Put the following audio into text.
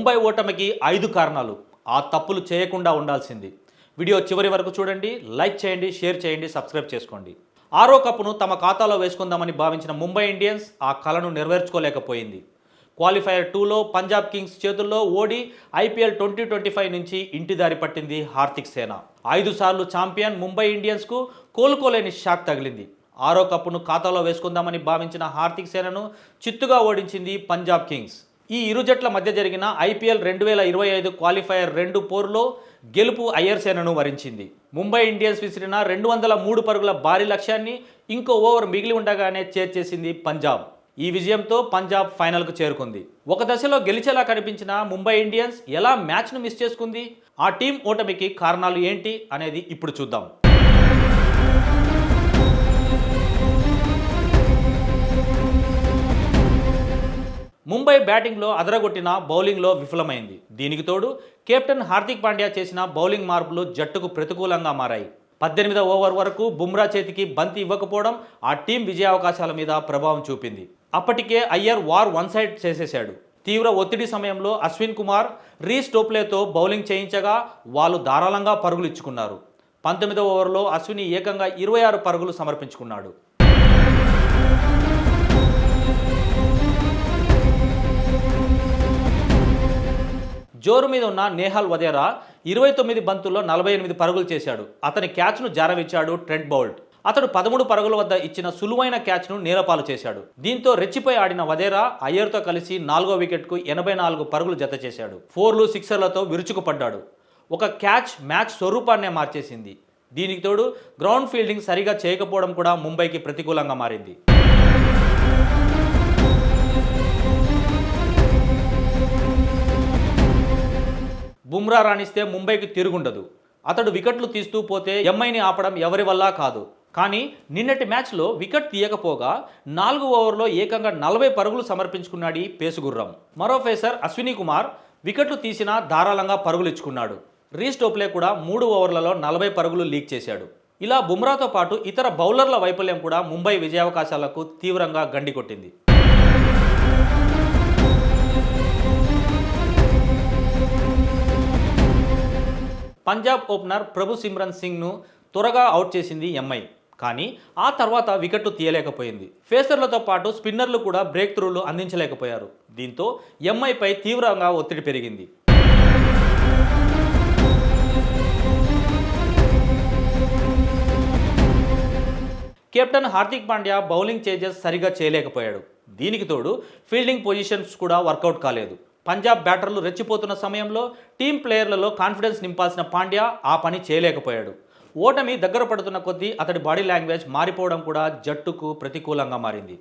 ముంబై ఓటమికి 5 కారణాలు. ఆ తప్పులు చేయకుండా ఉండాల్సింది. వీడియో చివరి వరకు చూడండి, లైక్ చేయండి, షేర్ చేయండి, సబ్స్క్రైబ్ చేసుకోండి. 6వ కప్పును తమ ఖాతాలో వేసుకుందామని భావించిన ముంబై ఇండియన్స్ ఆ కలను నెరవేర్చుకోలేకపోయింది. క్వాలిఫైయర్ 2లో పంజాబ్ కింగ్స్ చేతుల్లో ఓడి IPL 2025 నుంచి ఇంటిదారి పట్టింది హార్దిక్ సేన. 5 సార్లు ఛాంపియన్ ముంబై ఇండియన్స్కు కోలుకోలేని షాక్ తగిలింది. 6వ కప్పును ఖాతాలో వేసుకుందామని భావించిన హార్దిక్ సేనను చిత్తుగా ఓడించింది పంజాబ్ కింగ్స్. ఈ ఇరు జట్ల మధ్య జరిగిన IPL 2025 క్వాలిఫైయర్ 2 పోరులో గెలుపు అయ్యర్ సేనను వరించింది. ముంబై ఇండియన్స్ విసిరిన 203 పరుగుల భారీ లక్ష్యాన్ని ఇంకో ఓవర్ మిగిలి ఉండగానే చేర్చేసింది పంజాబ్. ఈ విజయంతో పంజాబ్ ఫైనల్కు చేరుకుంది. ఒక దశలో గెలిచేలా కనిపించిన ముంబై ఇండియన్స్ ఎలా మ్యాచ్ను మిస్ చేసుకుంది? ఆ టీం ఓటమికి కారణాలు ఏంటి అనేది ఇప్పుడు చూద్దాం. ముంబై బ్యాటింగ్లో అదరగొట్టిన బౌలింగ్లో విఫలమైంది. దీనికి తోడు కెప్టెన్ హార్దిక్ పాండ్యా చేసిన బౌలింగ్ మార్పులు జట్టుకు ప్రతికూలంగా మారాయి. 18వ ఓవర్ వరకు బుమ్రా చేతికి బంతి ఇవ్వకపోవడం ఆ టీం విజయావకాశాల మీద ప్రభావం చూపింది. అప్పటికే అయ్యర్ వార్ వన్ సైడ్ చేసేశాడు. తీవ్ర ఒత్తిడి సమయంలో అశ్విన్ కుమార్, రీస్ టోప్లేతో బౌలింగ్ చేయించగా వాళ్ళు ధారాళంగా పరుగులు ఇచ్చుకున్నారు. 19వ ఓవర్లో అశ్విని ఏకంగా 26 పరుగులు సమర్పించుకున్నాడు. జోరు మీద ఉన్న నేహాల్ వదేరా 29 బంతుల్లో 48 పరుగులు చేశాడు. అతని క్యాచ్ను జారవిచ్చాడు ట్రెంట్ బౌల్ట్. అతడు 13 పరుగుల వద్ద ఇచ్చిన సులువైన క్యాచ్ను నేలపాలు చేశాడు. దీంతో రెచ్చిపోయి ఆడిన వదేరా అయ్యర్తో కలిసి 4వ వికెట్కు 84 పరుగులు జత చేశాడు. 4లు 6లతో విరుచుకుపడ్డాడు. ఒక క్యాచ్ మ్యాచ్ స్వరూపాన్నే మార్చేసింది. దీనికి తోడు గ్రౌండ్ ఫీల్డింగ్ సరిగా చేయకపోవడం కూడా ముంబైకి ప్రతికూలంగా మారింది. బుమ్రా రాణిస్తే ముంబైకి తిరుగుండదు. అతడు వికెట్లు తీస్తూ పోతే ఎంఐని ఆపడం ఎవరి వల్ల కాదు. కానీ నిన్నటి మ్యాచ్లో వికెట్ తీయకపోగా 4వ ఓవర్లో ఏకంగా 40 పరుగులు సమర్పించుకున్నాడు పేసుగుర్రం. మరో ఫేసర్ అశ్విని కుమార్ వికెట్లు తీసినా ధారాళంగా పరుగులు ఇచ్చుకున్నాడు. రీస్ టోప్లే కూడా 3 ఓవర్లలో 40 పరుగులు లీక్ చేశాడు. ఇలా బుమ్రాతో పాటు ఇతర బౌలర్ల వైఫల్యం కూడా ముంబై విజయావకాశాలకు తీవ్రంగా గండికొట్టింది. పంజాబ్ ఓపెనర్ ప్రభు సిమ్రన్ సింగ్ను త్వరగా అవుట్ చేసింది ఎంఐ. కానీ ఆ తర్వాత వికెట్లు తీయలేకపోయింది. ఫేసర్లతో పాటు స్పిన్నర్లు కూడా బ్రేక్ త్రూలు అందించలేకపోయారు. దీంతో ఎంఐపై తీవ్రంగా ఒత్తిడి పెరిగింది. Captain Hardik Pandya bowling changes సరిగా చేయలేకపోయాడు. దీనికి తోడు ఫీల్డింగ్ పొజిషన్స్ కూడా వర్కౌట్ కాలేదు. పంజాబ్ బ్యాటర్లు రెచ్చిపోతున్న సమయంలో టీం ప్లేయర్లలో కాన్ఫిడెన్స్ నింపాల్సిన పాండ్యా ఆ పని చేయలేకపోయాడు. ఓటమి దగ్గర పడుతున్న కొద్దీ అతడి బాడీ లాంగ్వేజ్ మారిపోవడం కూడా జట్టుకు ప్రతికూలంగా మారింది.